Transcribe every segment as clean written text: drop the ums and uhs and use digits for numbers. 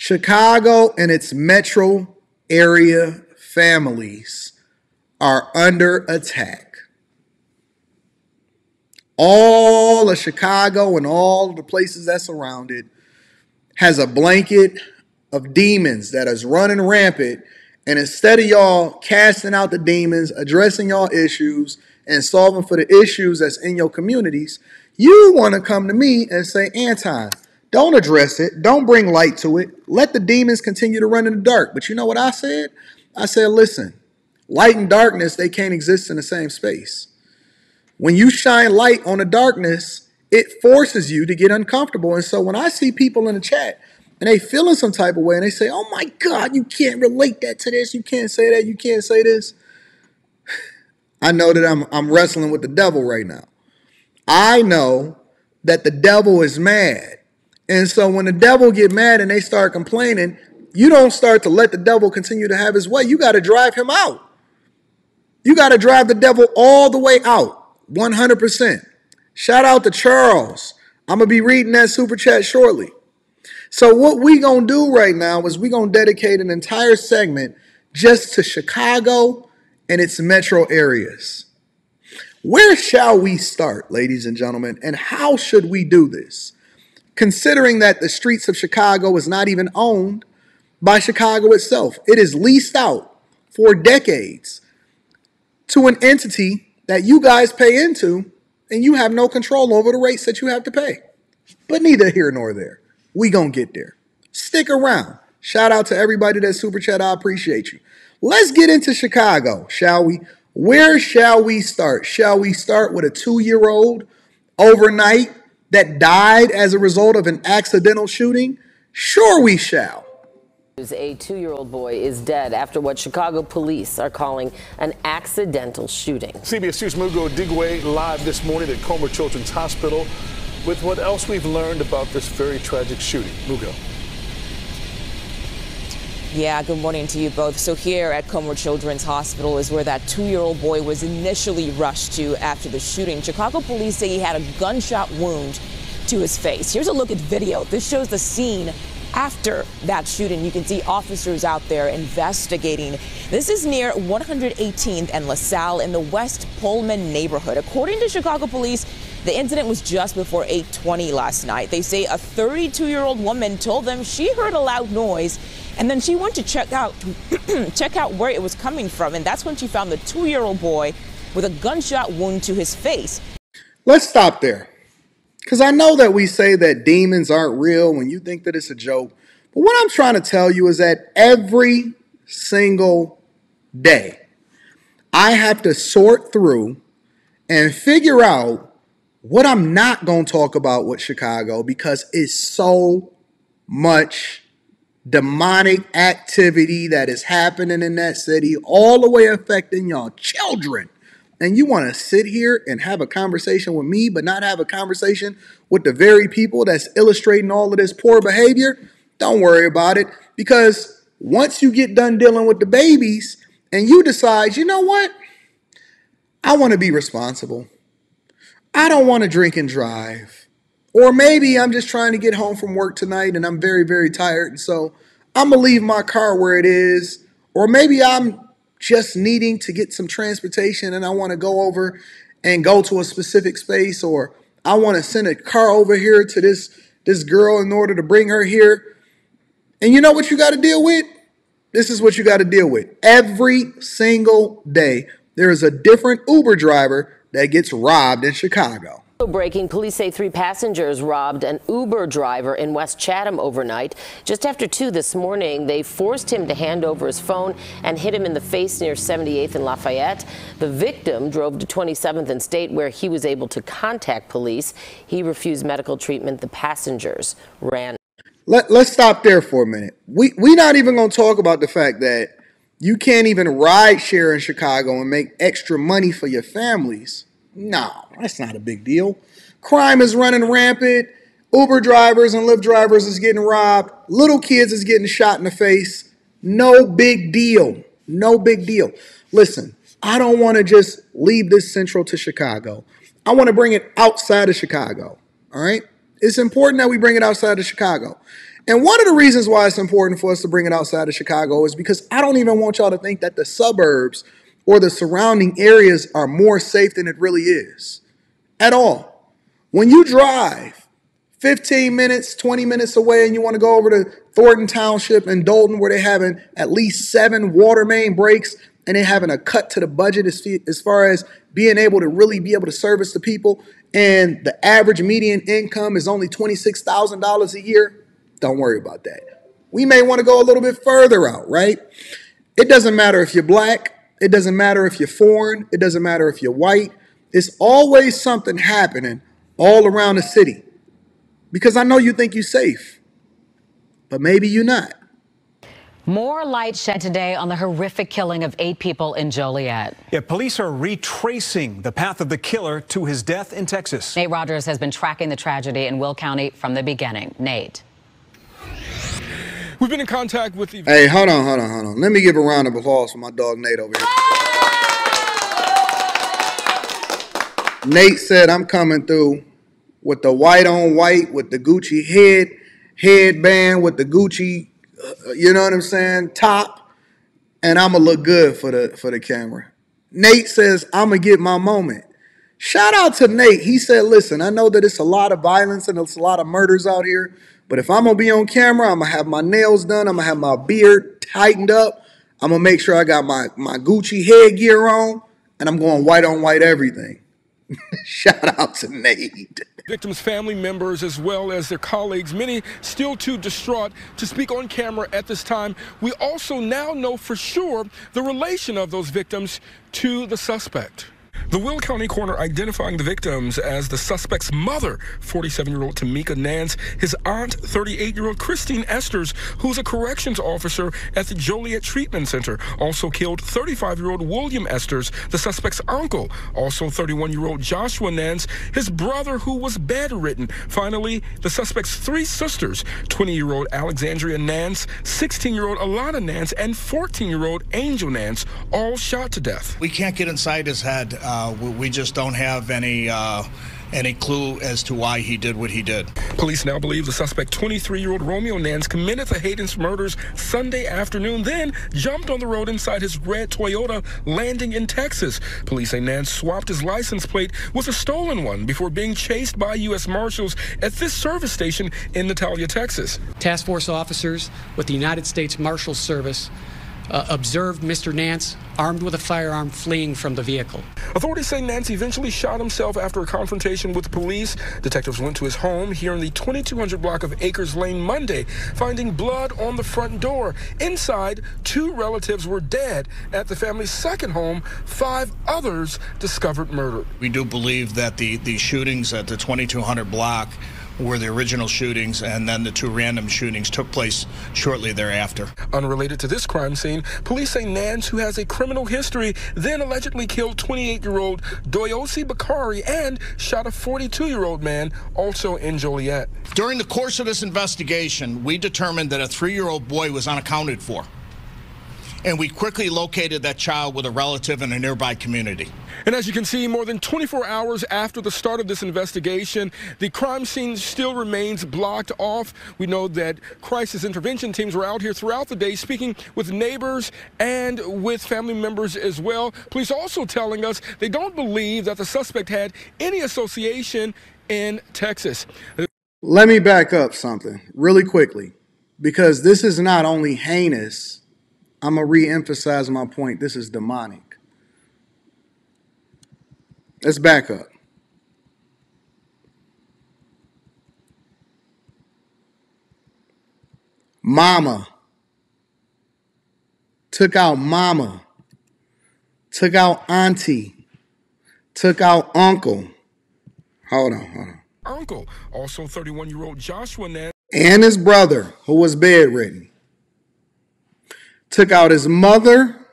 Chicago and its metro area families are under attack. All of Chicago and all of the places that surround it has a blanket of demons that is running rampant. And instead of y'all casting out the demons, addressing y'all issues, and solving for the issues that's in your communities, you want to come to me and say, Anton, don't address it. Don't bring light to it. Let the demons continue to run in the dark. But you know what I said? I said, listen, light and darkness, they can't exist in the same space. When you shine light on the darkness, it forces you to get uncomfortable. And so when I see people in the chat and they feeling some type of way and they say, oh my God, you can't relate that to this. You can't say that. You can't say this. I know that I'm wrestling with the devil right now. I know that the devil is mad. And so when the devil get mad and they start complaining, you don't start to let the devil continue to have his way. You got to drive him out. You got to drive the devil all the way out. 100%. Shout out to Charles. I'm going to be reading that super chat shortly. So what we going to do right now is we going to dedicate an entire segment just to Chicago and its metro areas. Where shall we start, ladies and gentlemen, and how should we do this? Considering that the streets of Chicago is not even owned by Chicago itself. It is leased out for decades to an entity that you guys pay into, and you have no control over the rates that you have to pay. But neither here nor there. We gonna get there. Stick around. Shout out to everybody that super chat. I appreciate you. Let's get into Chicago, shall we? Where shall we start? Shall we start with a 2-year-old overnight that died as a result of an accidental shooting? Sure we shall. A 2-year-old boy is dead after what Chicago police are calling an accidental shooting. CBS 2's Mugo Digwe live this morning at Comer Children's Hospital with what else we've learned about this very tragic shooting. Mugo. Yeah, good morning to you both. So here at Comer Children's Hospital is where that 2-year-old boy was initially rushed to after the shooting. Chicago police say he had a gunshot wound to his face. Here's a look at video. This shows the scene after that shooting. You can see officers out there investigating. This is near 118th and LaSalle in the West Pullman neighborhood. According to Chicago police, the incident was just before 8:20 last night. They say a 32-year-old woman told them she heard a loud noise, and then she went to check out where it was coming from, and that's when she found the 2-year-old boy with a gunshot wound to his face. Let's stop there. Because I know that we say that demons aren't real when you think that it's a joke. But what I'm trying to tell you is that every single day, I have to sort through and figure out what I'm not going to talk about with Chicago, because it's so much demonic activity that is happening in that city, all the way affecting y'all children. And you want to sit here and have a conversation with me, but not have a conversation with the very people that's illustrating all of this poor behavior? Don't worry about it, because once you get done dealing with the babies and you decide, you know what? I want to be responsible. I don't want to drink and drive. Or maybe I'm just trying to get home from work tonight and I'm very, very tired. And so I'm going to leave my car where it is. Or maybe I'm just needing to get some transportation and I want to go over and go to a specific space, or I want to send a car over here to this girl in order to bring her here. And you know what you got to deal with? This is what you got to deal with. Every single day, there is a different Uber driver that gets robbed in Chicago. Breaking, police say 3 passengers robbed an Uber driver in West Chatham overnight. Just after 2 this morning, they forced him to hand over his phone and hit him in the face near 78th and Lafayette. The victim drove to 27th and State, where he was able to contact police. He refused medical treatment. The passengers ran. Let's stop there for a minute. We're not even going to talk about the fact that you can't even ride share in Chicago and make extra money for your families. No, that's not a big deal. Crime is running rampant. Uber drivers and Lyft drivers is getting robbed. Little kids is getting shot in the face. No big deal. No big deal. Listen, I don't want to just leave this central to Chicago. I want to bring it outside of Chicago. All right? It's important that we bring it outside of Chicago. And one of the reasons why it's important for us to bring it outside of Chicago is because I don't even want y'all to think that the suburbs or the surrounding areas are more safe than it really is at all. When you drive 15 minutes, 20 minutes away and you want to go over to Thornton Township and Dolton where they're having at least 7 water main breaks and they're having a cut to the budget as far as being able to really be able to service the people, and the average median income is only $26,000 a year, don't worry about that. We may want to go a little bit further out, right? It doesn't matter if you're black. It doesn't matter if you're foreign. It doesn't matter if you're white. It's always something happening all around the city. Because I know you think you're safe, but maybe you're not. More light shed today on the horrific killing of 8 people in Joliet. Yeah, police are retracing the path of the killer to his death in Texas. Nate Rogers has been tracking the tragedy in Will County from the beginning. Nate. We've been in contact with the... Hey, hold on. Let me give a round of applause for my dog Nate over here. Nate said, I'm coming through with the white on white, with the Gucci headband, with the Gucci, you know what I'm saying, top, and I'm going to look good for the camera. Nate says, I'm going to get my moment. Shout out to Nate. He said, listen, I know that it's a lot of violence and it's a lot of murders out here, but if I'm going to be on camera, I'm going to have my nails done. I'm going to have my beard tightened up. I'm going to make sure I got my Gucci headgear on, and I'm going white on white everything. Shout out to Nate. Victims' family members as well as their colleagues, many still too distraught to speak on camera at this time. We also now know for sure the relation of those victims to the suspect. The Will County coroner identifying the victims as the suspect's mother, 47-year-old Tamika Nance, his aunt, 38-year-old Christine Esters, who's a corrections officer at the Joliet Treatment Center. Also killed 35-year-old William Esters, the suspect's uncle. Also 31-year-old Joshua Nance, his brother who was bedridden. Finally, the suspect's 3 sisters, 20-year-old Alexandria Nance, 16-year-old Alana Nance, and 14-year-old Angel Nance, all shot to death. We can't get inside his head. We just don't have any clue as to why he did what he did. Police now believe the suspect, 23-year-old Romeo Nance, committed the Hayden's murders Sunday afternoon, then jumped on the road inside his red Toyota, landing in Texas. Police say Nance swapped his license plate with a stolen one before being chased by U.S. Marshals at this service station in Natalia, Texas. Task force officers with the United States Marshals Service observed Mr. Nance armed with a firearm fleeing from the vehicle. Authorities say Nance eventually shot himself after a confrontation with police. Detectives went to his home here in the 2200 block of Acres Lane Monday, finding blood on the front door. Inside, 2 relatives were dead. At the family's second home, 5 others discovered murdered. We do believe that the shootings at the 2200 block were the original shootings, and then the 2 random shootings took place shortly thereafter. Unrelated to this crime scene, police say Nance, who has a criminal history, then allegedly killed 28-year-old Doyosi Bakari and shot a 42-year-old man, also in Joliet. During the course of this investigation, we determined that a 3-year-old boy was unaccounted for, and we quickly located that child with a relative in a nearby community. And as you can see, more than 24 hours after the start of this investigation, the crime scene still remains blocked off. We know that crisis intervention teams were out here throughout the day speaking with neighbors and with family members as well. Police also telling us they don't believe that the suspect had any association in Texas. Let me back up something really quickly, because this is not only heinous. I'm going to re-emphasize my point. This is demonic. Let's back up. Mama took out mama, took out auntie, took out uncle. Hold on. Uncle, also 31-year-old Joshua Nance, and his brother, who was bedridden. Took out his mother,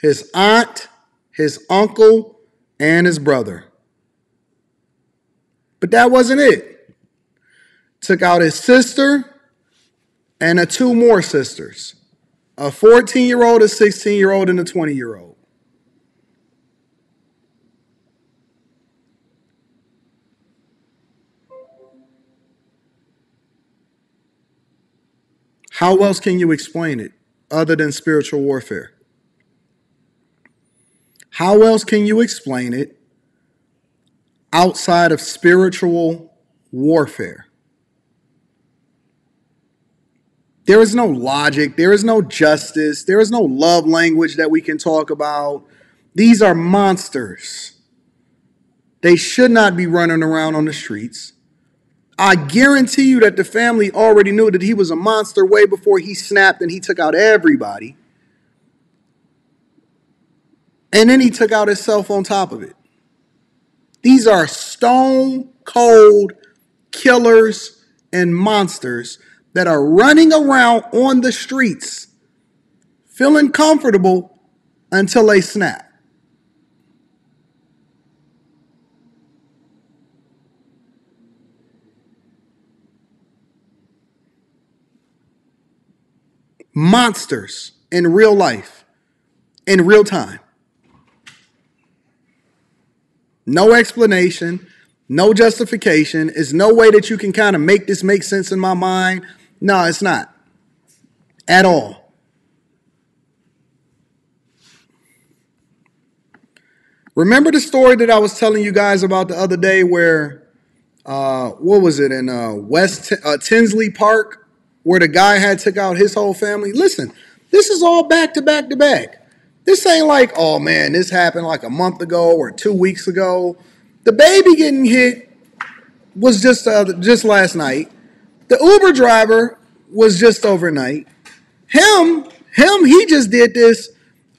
his aunt, his uncle, and his brother. But that wasn't it. Took out his sister and 2 more sisters. A 14-year-old, a 16-year-old, and a 20-year-old. How else can you explain it other than spiritual warfare? How else can you explain it outside of spiritual warfare? There is no logic. There is no justice. There is no love language that we can talk about. These are monsters. They should not be running around on the streets. I guarantee you that the family already knew that he was a monster way before he snapped and he took out everybody. And then he took out himself on top of it. These are stone cold killers and monsters that are running around on the streets feeling comfortable until they snap. Monsters in real life, in real time. No explanation, no justification. There's no way that you can kind of make this make sense in my mind. No, it's not. At all. Remember the story that I was telling you guys about the other day where, what was it, in West Tinsley Park, where the guy had took out his whole family? Listen, this is all back to back to back. This ain't like, oh man, this happened like a month ago or 2 weeks ago. The baby getting hit was just last night. The Uber driver was just overnight. He just did this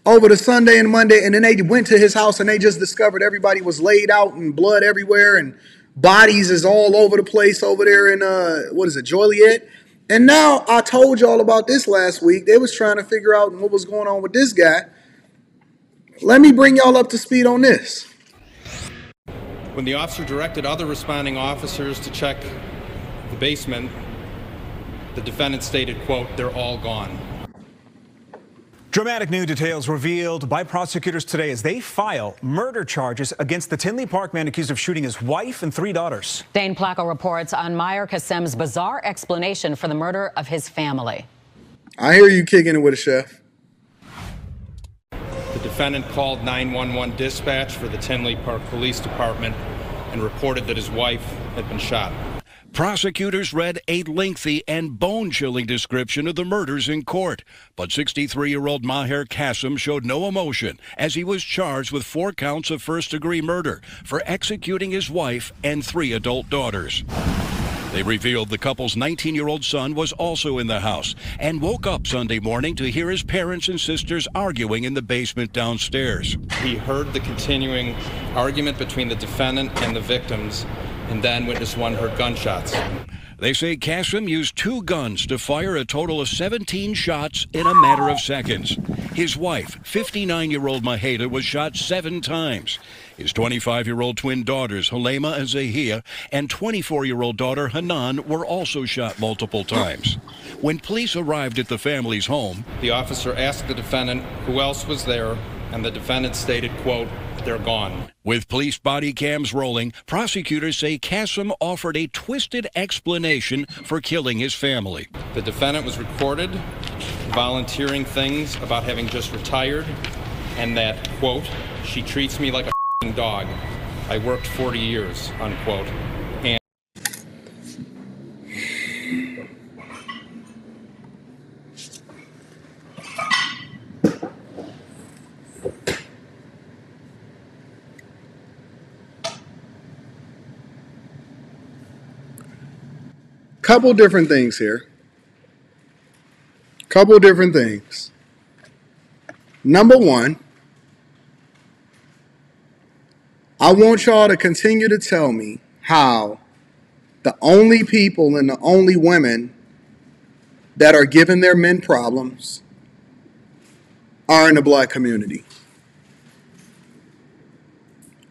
over the Sunday and Monday, and then they went to his house and they just discovered everybody was laid out and blood everywhere and bodies is all over the place over there in, Joliet. And now I told y'all about this last week. They was trying to figure out what was going on with this guy. Let me bring y'all up to speed on this. When the officer directed other responding officers to check the basement, the defendant stated, quote, "They're all gone." Dramatic new details revealed by prosecutors today as they file murder charges against the Tinley Park man accused of shooting his wife and 3 daughters. Dane Placco reports on Meyer Kassem's bizarre explanation for the murder of his family. I hear you kicking it with a chef. The defendant called 911 dispatch for the Tinley Park Police Department and reported that his wife had been shot. Prosecutors read a lengthy and bone-chilling description of the murders in court, but 63-year-old Maher Kassem showed no emotion as he was charged with 4 counts of first-degree murder for executing his wife and 3 adult daughters. They revealed the couple's 19-year-old son was also in the house and woke up Sunday morning to hear his parents and sisters arguing in the basement downstairs. He heard the continuing argument between the defendant and the victims, and then witness 1 heard gunshots. They say Kassem used 2 guns to fire a total of 17 shots in a matter of seconds. His wife, 59-year-old Maheda, was shot 7 times. His 25-year-old twin daughters, Halema and Zahia, and 24-year-old daughter, Hanan, were also shot multiple times. When police arrived at the family's home, the officer asked the defendant who else was there, and the defendant stated, quote, "They're gone." With police body cams rolling, prosecutors say Kassem offered a twisted explanation for killing his family. The defendant was recorded volunteering things about having just retired, and that, quote, "She treats me like a dog. I worked 40 years, unquote. And Couple different things here. Couple different things. Number one, I want y'all to continue to tell me how the only people and the only women that are giving their men problems are in the black community.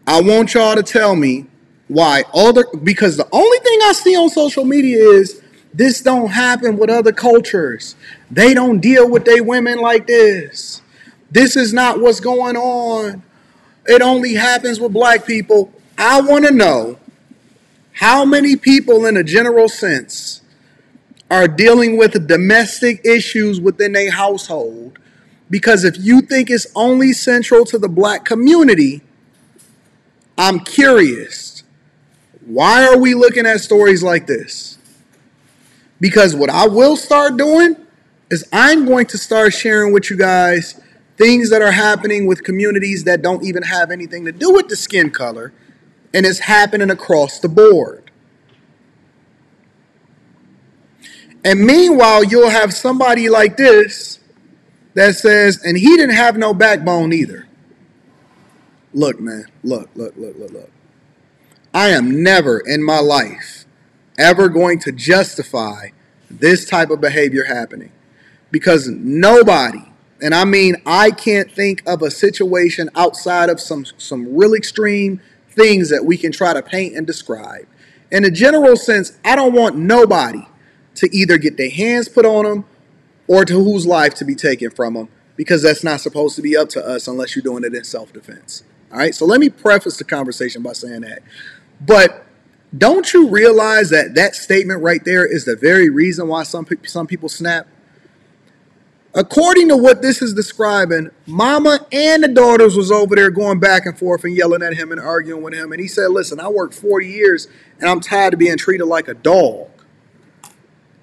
I want y'all to tell me why because the only thing I see on social media is this don't happen with other cultures. They don't deal with their women like this. This is not what's going on. It only happens with black people. I want to know how many people in a general sense are dealing with domestic issues within their household. Because if you think it's only central to the black community, I'm curious, why are we looking at stories like this? Because what I will start doing is I'm going to start sharing with you guys things that are happening with communities that don't even have anything to do with the skin color, and it's happening across the board. And meanwhile, you'll have somebody like this that says, and he didn't have no backbone either. Look, man, look. I am never in my life ever going to justify this type of behavior happening, because nobody, and I mean, I can't think of a situation outside of some real extreme things that we can try to paint and describe. In a general sense, I don't want nobody to either get their hands put on them or to whose life to be taken from them, because that's not supposed to be up to us unless you're doing it in self-defense. All right, so let me preface the conversation by saying that. But don't you realize that that statement right there is the very reason why some people snap? According to what this is describing, mama and the daughters was over there going back and forth and yelling at him and arguing with him. And he said, listen, I worked 40 years and I'm tired of being treated like a dog.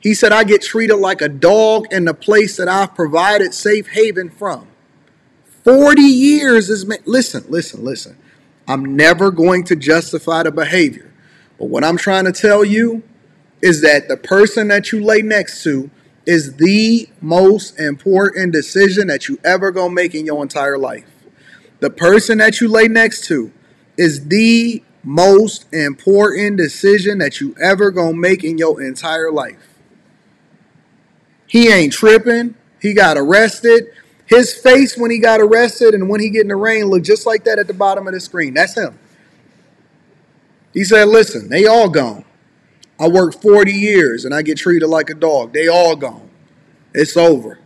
He said, I get treated like a dog in the place that I've provided safe haven from. 40 years is, listen. I'm never going to justify the behavior. But what I'm trying to tell you is that the person that you lay next to is the most important decision that you ever gonna make in your entire life. The person that you lay next to is the most important decision that you ever gonna make in your entire life. He ain't tripping. He got arrested. His face when he got arrested and when he get in the rain looked just like that at the bottom of the screen. That's him. He said, listen, they all gone. I worked 40 years and I get treated like a dog. They all gone. It's over.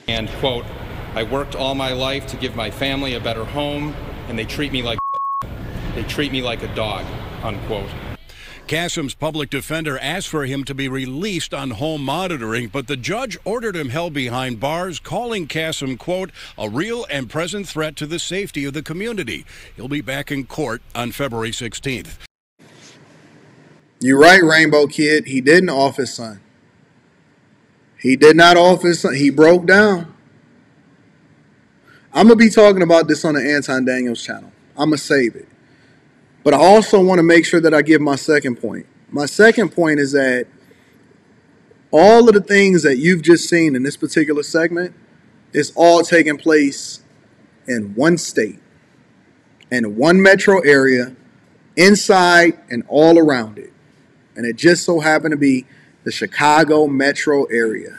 And, quote, I worked all my life to give my family a better home, and they treat me like a dog, unquote. Kassem's public defender asked for him to be released on home monitoring, but the judge ordered him held behind bars, calling Kassem, quote, a real and present threat to the safety of the community. He'll be back in court on February 16th. You're right, Rainbow Kid. He didn't off his son. He did not off his son. He broke down. I'm going to be talking about this on the Anton Daniels channel. I'm going to save it. But I also want to make sure that I give my second point. My second point is that all of the things that you've just seen in this particular segment is all taking place in one state, in one metro area, inside and all around it. And it just so happened to be the Chicago metro area.